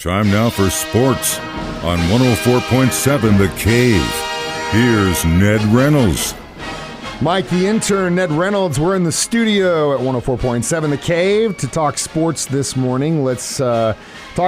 Time now for sports on 104.7 The Cave. Here's Ned Reynolds. Mike, the intern, Ned Reynolds. We're in the studio at 104.7 The Cave to talk sports this morning. Let's talk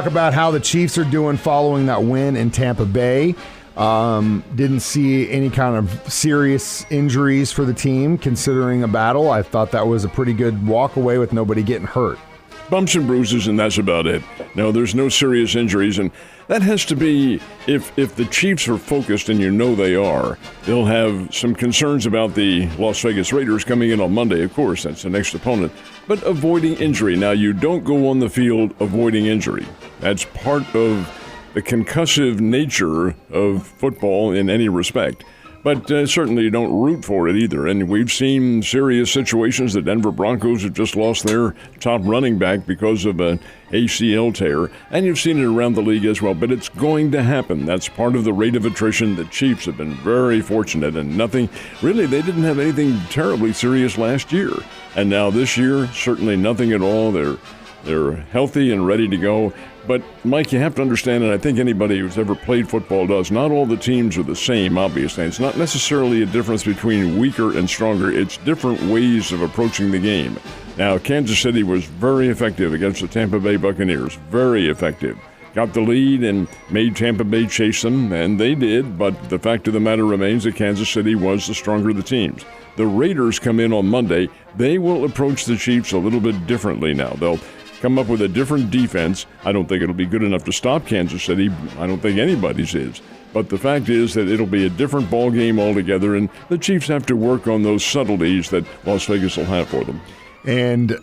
about how the Chiefs are doing following that win in Tampa Bay. Didn't see any kind of serious injuries for the team considering a battle. I thought that was a pretty good walk away with nobody getting hurt. Bumps and bruises, and that's about it. No, there's no serious injuries, and that has to be, if the Chiefs are focused, and you know they are, they'll have some concerns about the Las Vegas Raiders coming in on Monday, of course, that's the next opponent, but avoiding injury. Now, you don't go on the field avoiding injury. That's part of the concussive nature of football in any respect. But certainly you don't root for it either. And we've seen serious situations. The Denver Broncos have just lost their top running back because of an ACL tear. And you've seen it around the league as well. But it's going to happen. That's part of the rate of attrition. The Chiefs have been very fortunate. And nothing, really, they didn't have anything terribly serious last year. And now this year, certainly nothing at all. They're healthy and ready to go. But, Mike, you have to understand, and I think anybody who's ever played football does, not all the teams are the same, obviously. It's not necessarily a difference between weaker and stronger. It's different ways of approaching the game. Now, Kansas City was very effective against the Tampa Bay Buccaneers. Very effective. Got the lead and made Tampa Bay chase them, and they did. But the fact of the matter remains that Kansas City was the stronger of the teams. The Raiders come in on Monday. They will approach the Chiefs a little bit differently now. They'll come up with a different defense. I don't think it'll be good enough to stop Kansas City. I don't think anybody's is. But the fact is that it'll be a different ball game altogether, and the Chiefs have to work on those subtleties that Las Vegas will have for them. And,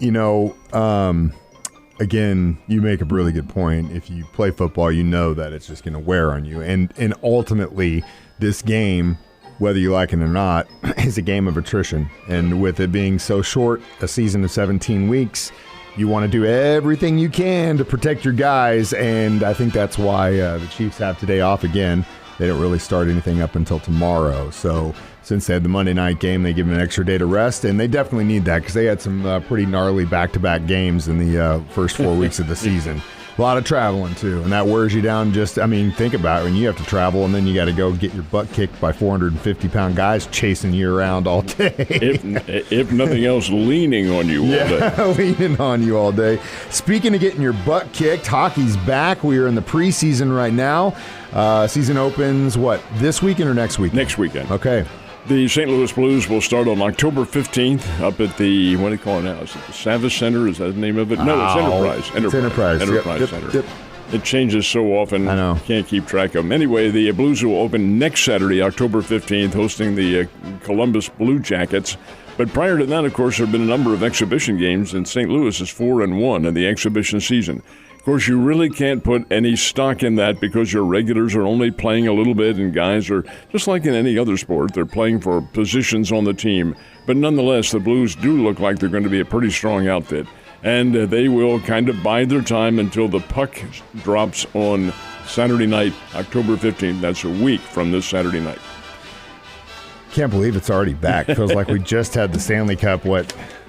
you know, again, you make a really good point. If you play football, you know that it's just going to wear on you. And ultimately, this game, whether you like it or not, is a game of attrition. And with it being so short, a season of 17 weeks, you want to do everything you can to protect your guys, and I think that's why the Chiefs have today off again. They don't really start anything up until tomorrow. So since they had the Monday night game, they give them an extra day to rest, and they definitely need that because they had some pretty gnarly back-to-back games in the first 4 weeks of the season. A lot of traveling, too, and that wears you down. Think about it. When you have to travel, and then you got to go get your butt kicked by 450-pound guys chasing you around all day. If nothing else, leaning on you all day. Leaning on you all day. Speaking of getting your butt kicked, hockey's back. We are in the preseason right now. Season opens, this weekend or next weekend? Next weekend. Okay. The St. Louis Blues will start on October 15th up at the, what do you call it now? Is it the Savas Center? Is that the name of it? No, it's Enterprise. It's Enterprise. Enterprise Yep. Center. It changes so often. I know. Can't keep track of them. Anyway, the Blues will open next Saturday, October 15th, hosting the Columbus Blue Jackets. But prior to that, of course, there have been a number of exhibition games, and St. Louis is 4-1 in the exhibition season. Of course, you really can't put any stock in that because your regulars are only playing a little bit, and guys are, just like in any other sport, they're playing for positions on the team. But nonetheless, the Blues do look like they're going to be a pretty strong outfit. And they will kind of bide their time until the puck drops on Saturday night, October 15th. That's a week from this Saturday night. Can't believe it's already back. Feels like we just had the Stanley Cup,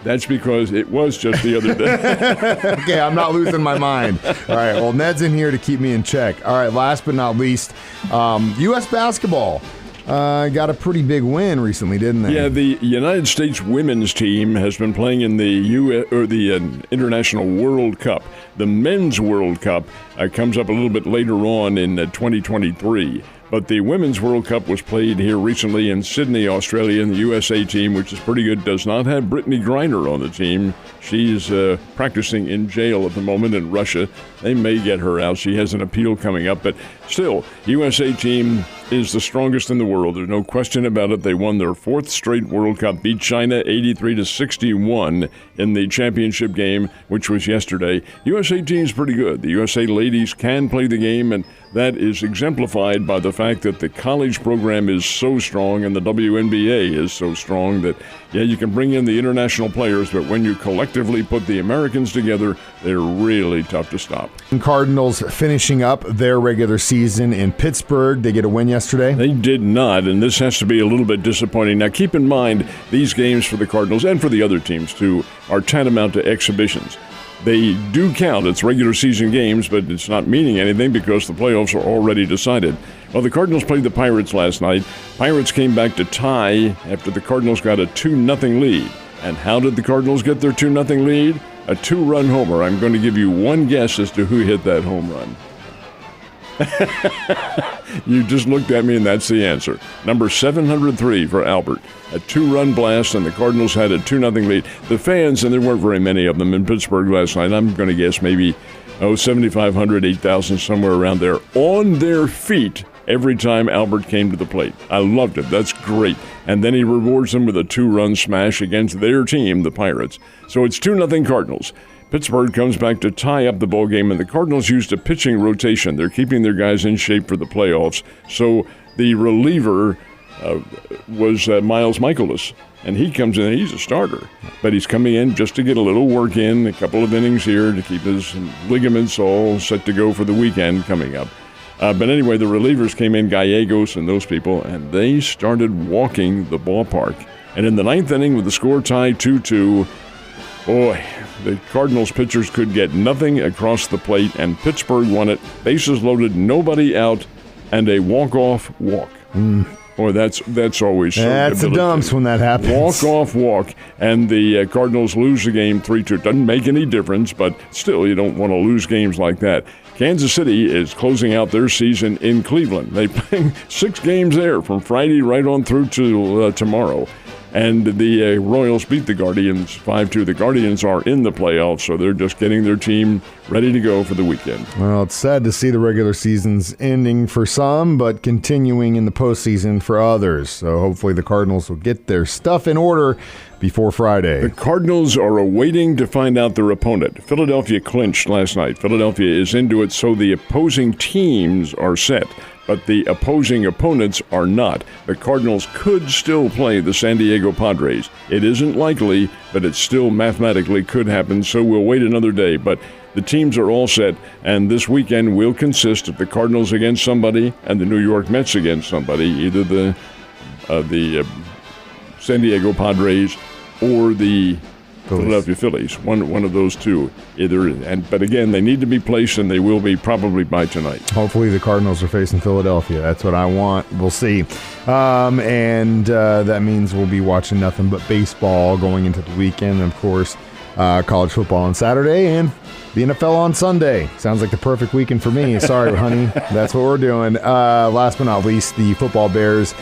That's because it was just the other day. Okay, I'm not losing my mind. All right, well, Ned's in here to keep me in check. All right, last but not least, U.S. basketball got a pretty big win recently, didn't they? Yeah, the United States women's team has been playing in the International World Cup. The Men's World Cup comes up a little bit later on in 2023. But the Women's World Cup was played here recently in Sydney, Australia, and the USA team, which is pretty good, does not have Brittany Griner on the team. She's practicing in jail at the moment in Russia. They may get her out. She has an appeal coming up. But still, USA team is the strongest in the world. There's no question about it. They won their fourth straight World Cup, beat China 83-61 in the championship game, which was yesterday. USA team's pretty good. The USA ladies can play the game, and that is exemplified by the fact that the college program is so strong and the WNBA is so strong that, yeah, you can bring in the international players, but when you collectively put the Americans together, they're really tough to stop. Cardinals finishing up their regular season in Pittsburgh. They get a win yesterday? They did not, and this has to be a little bit disappointing. Now, keep in mind, these games for the Cardinals and for the other teams, too, are tantamount to exhibitions. They do count. It's regular season games, but it's not meaning anything because the playoffs are already decided. Well, the Cardinals played the Pirates last night. Pirates came back to tie after the Cardinals got a 2-0 lead. And how did the Cardinals get their 2-0 lead? A 2-run homer. I'm going to give you one guess as to who hit that home run. You just looked at me, and that's the answer. Number 703 for Albert. A 2-run blast, and the Cardinals had a 2-0 lead. The fans, and there weren't very many of them in Pittsburgh last night, I'm going to guess maybe 7,500, 8,000, somewhere around there, on their feet every time Albert came to the plate. I loved it. That's great. And then he rewards them with a 2-run smash against their team, the Pirates. So it's 2-0 Cardinals. Pittsburgh comes back to tie up the ball game, and the Cardinals used a pitching rotation. They're keeping their guys in shape for the playoffs. So the reliever was Miles Michaelis, and he comes in. He's a starter, but he's coming in just to get a little work in, a couple of innings here to keep his ligaments all set to go for the weekend coming up. But anyway, the relievers came in, Gallegos and those people, and they started walking the ballpark. And in the ninth inning, with the score tied 2-2, boy, the Cardinals pitchers could get nothing across the plate, and Pittsburgh won it. Bases loaded, nobody out, and a walk-off walk. Boy, that's always so That's the dumps when that happens. Walk-off walk, and the Cardinals lose the game 3-2. Doesn't make any difference, but still, you don't want to lose games like that. Kansas City is closing out their season in Cleveland. They play 6 games there from Friday right on through to tomorrow. And the Royals beat the Guardians 5-2. The Guardians are in the playoffs, so they're just getting their team ready to go for the weekend. Well, it's sad to see the regular season's ending for some, but continuing in the postseason for others. So hopefully the Cardinals will get their stuff in order before Friday. The Cardinals are awaiting to find out their opponent. Philadelphia clinched last night. Philadelphia is into it, so the opposing teams are set, but the opposing opponents are not. The Cardinals could still play the San Diego Padres. It isn't likely, but it still mathematically could happen, so we'll wait another day. But the teams are all set, and this weekend will consist of the Cardinals against somebody and the New York Mets against somebody, either the San Diego Padres or the Philadelphia Phillies, one of those two. But again, they need to be placed, and they will be probably by tonight. Hopefully the Cardinals are facing Philadelphia. That's what I want. We'll see. And that means we'll be watching nothing but baseball going into the weekend. And of course, college football on Saturday and the NFL on Sunday. Sounds like the perfect weekend for me. Sorry, honey. That's what we're doing. Last but not least, the football Bears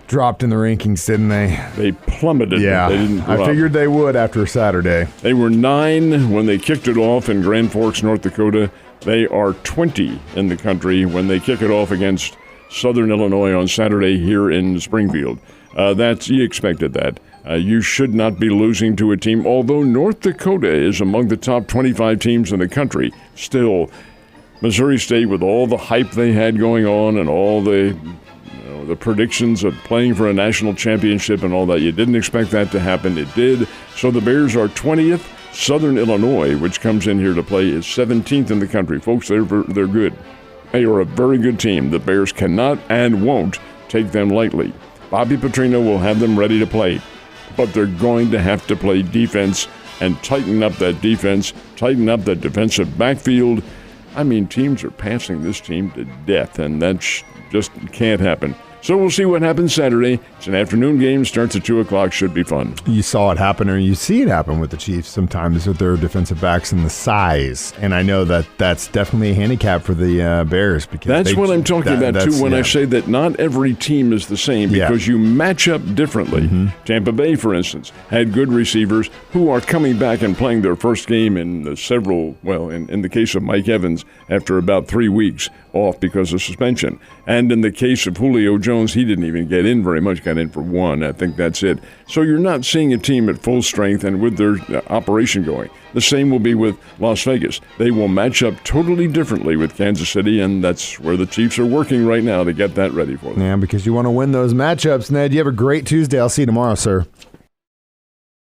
dropped in the rankings, didn't they? They plummeted. Yeah, they didn't I figured they would after Saturday. They were 9 when they kicked it off in Grand Forks, North Dakota. They are 20 in the country when they kick it off against Southern Illinois on Saturday here in Springfield. You expected that. You should not be losing to a team, although North Dakota is among the top 25 teams in the country. Still, Missouri State, with all the hype they had going on and all the predictions of playing for a national championship and all that, you didn't expect that to happen. It did. So the Bears are 20th. Southern Illinois, which comes in here to play, is 17th in the country. Folks, they're good. They are a very good team. The Bears cannot and won't take them lightly. Bobby Petrino will have them ready to play, but they're going to have to play defense and tighten up that defense, tighten up that defensive backfield. I mean, teams are passing this team to death, and that just can't happen. So we'll see what happens Saturday. It's an afternoon game, starts at 2 o'clock, should be fun. You saw it happen, or you see it happen with the Chiefs sometimes with their defensive backs and the size. And I know that that's definitely a handicap for the Bears. Because that's what I'm talking about, too, when I say that not every team is the same, because you match up differently. Tampa Bay, for instance, had good receivers who are coming back and playing their first game in in the case of Mike Evans, after about 3 weeks off because of suspension. And in the case of Julio Jones, he didn't even get in very much, got in for 1. I think that's it. So you're not seeing a team at full strength and with their operation going. The same will be with Las Vegas. They will match up totally differently with Kansas City, and that's where the Chiefs are working right now to get that ready for them. Yeah, because you want to win those matchups. Ned, you have a great Tuesday. I'll see you tomorrow, sir.